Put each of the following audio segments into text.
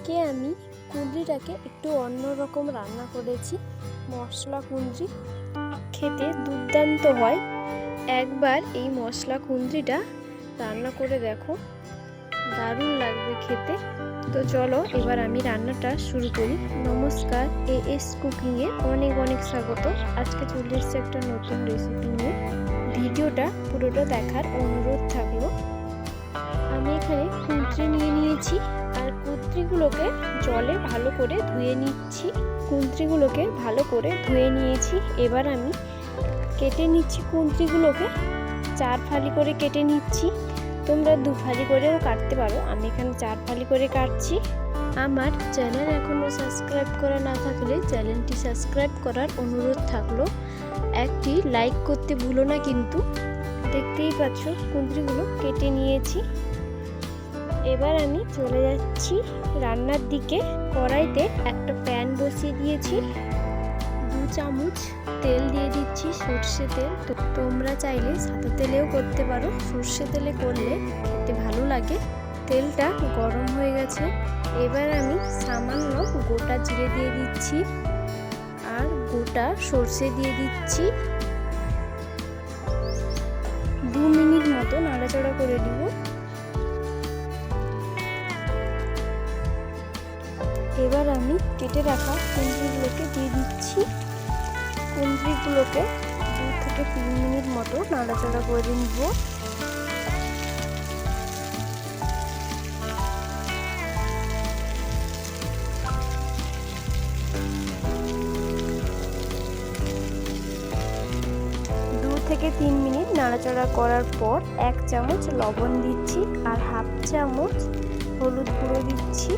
আজকে আমি কুঁদরিটাকে একটু অন্যরকম রান্না করেছি। মশলা কুঁদরি খেতে দুর্দান্ত হয়। একবার এই মশলা কুঁদরিটা রান্না করে দেখো, দারুণ লাগবে খেতে। তো চলো এবার আমি রান্নাটা শুরু করি। নমস্কার, এএস কুকিংয়ে অনেক অনেক স্বাগত। আজকে চলে এসেছে একটা নতুন রেসিপি নিয়ে। ভিডিওটা পুরোটা দেখার অনুরোধ থাকলো। আমি এখানে কুঁদরি নিয়ে নিয়েছি আর কুঁদরিগুলোকে জলে ভালো করে ধুয়ে নিচ্ছি। কুঁদরিগুলোকে ভালো করে ধুয়ে নিয়েছি। এবার আমি কেটে নিচ্ছি কুঁদরিগুলোকে, 4 ফালি করে কেটে নিচ্ছি। তোমরা 2 ফালি করেও কাটতে পারো, আমি এখানে 4 ফালি করে কাটছি। আমার চ্যানেল এখনও সাবস্ক্রাইব করা না থাকলে চ্যানেলটি সাবস্ক্রাইব করার অনুরোধ থাকলো। একটি লাইক করতে ভুলো না কিন্তু। দেখতেই পাচ্ছ কুঁদরিগুলো কেটে নিয়েছি। এবার আমি চলে যাচ্ছি রান্নার দিকে। কড়াইতে একটা প্যান বসিয়ে দিয়েছি, 2 চামচ তেল দিয়ে দিচ্ছি, সর্ষে তেল। তো তোমরা চাইলে সাদা তেলেও করতে পারো, সর্ষে তেলে করলে খেতে ভালো লাগে। তেলটা গরম হয়ে গেছে। এবার আমি সামান্য গোটা জিরে দিয়ে দিচ্ছি আর গোটা সর্ষে দিয়ে দিচ্ছি। 2 মিনিট মতো নাড়াচাড়া করে দিব। এবার আমি কেটে রাখা কুঁদরিগুলোকে দিয়ে দিচ্ছি। কুঁদরিগুলোকে 2 থেকে 3 মিনিট মতো নাড়াচাড়া করে নিব। থেকে 3 মিনিট নাড়াচাড়া করার পর 1 চামচ লবণ দিচ্ছি আর 1/2 চামচ হলুদ গুঁড়ো দিচ্ছি।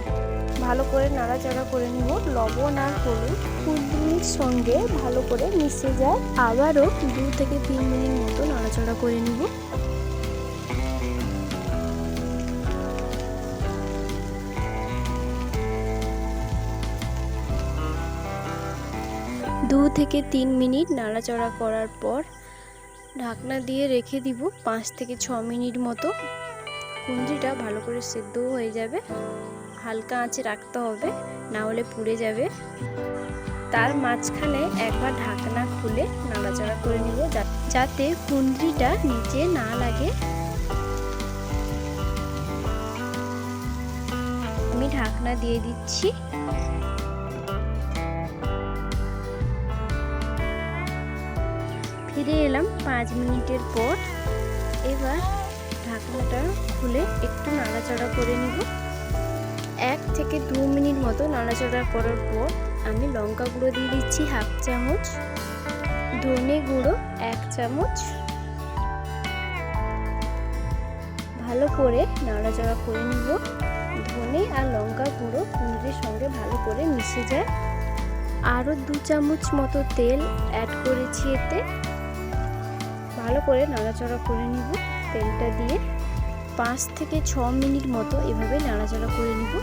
ভালো করে নাড়াচাড়া করে নিব। লবণ আর হলুদ কুঁদরির সঙ্গে ভালো করে মিশে যায়। আবারও 2 থেকে 3 মিনিট মতো নাড়াচাড়া করে নিব। দু থেকে 3 মিনিট নাড়াচাড়া করার পর ঢাকনা দিয়ে রেখে দিব 5 থেকে 6 মিনিট মতো। কুঁদরিটা ভালো করে সেদ্ধ হয়ে যাবে। হালকা আঁচে রাখতে হবে, না হলে পুড়ে যাবে। তার মাঝখানে একবার ঢাকনা খুলে নাড়াচাড়া করে নিব, যাতে কুঁদরিটা নিচে না লাগে। আমি ঢাকনা দিয়ে দিচ্ছি। ফিরে এলাম 5 মিনিটের পর। এবার ঢাকনাটা খুলে একটু নাড়াচাড়া করে নিব। 1 থেকে 2 মিনিট মতো নাড়াচাড়া করার পর আমি লঙ্কা গুঁড়ো দিয়ে দিচ্ছি 1/2 চামচ, ধনে গুঁড়ো 1 চামচ। ভালো করে নাড়াচাড়া করে নিব। ধনে আর লঙ্কা গুঁড়ো কুঁদরির সঙ্গে ভালো করে মিশে যায়। আরও 2 চামচ মতো তেল অ্যাড করেছি এতে। ভালো করে নাড়াচাড়া করে নিব। তেলটা দিয়ে 5 থেকে 6 মিনিট মতো এভাবে নাড়াচাড়া করে নিব।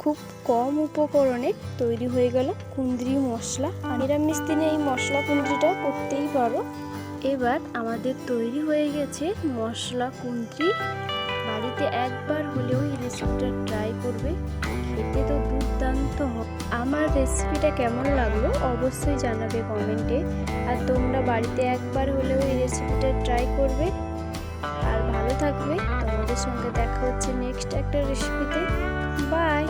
খুব কম উপকরণে তৈরি হয়ে গেল কুঁদরি মশলা। নিরামিষ দিনে এই মশলা কুঁদরিটা করতেই পারো। এবার আমাদের তৈরি হয়ে গেছে মশলা কুঁদরি। বাড়িতে একবার হলেও এই রেসিপিটা ট্রাই করবে, খেতে তো দুর্দান্ত হয়। আমার রেসিপিটা কেমন লাগলো অবশ্যই জানাবে কমেন্টে। আর তোমরা বাড়িতে একবার হলেও এই রেসিপিটা ট্রাই করবে। আর ভালো থাকবে। তোমাদের সঙ্গে দেখা হচ্ছে নেক্সট একটা রেসিপিতে। বাই।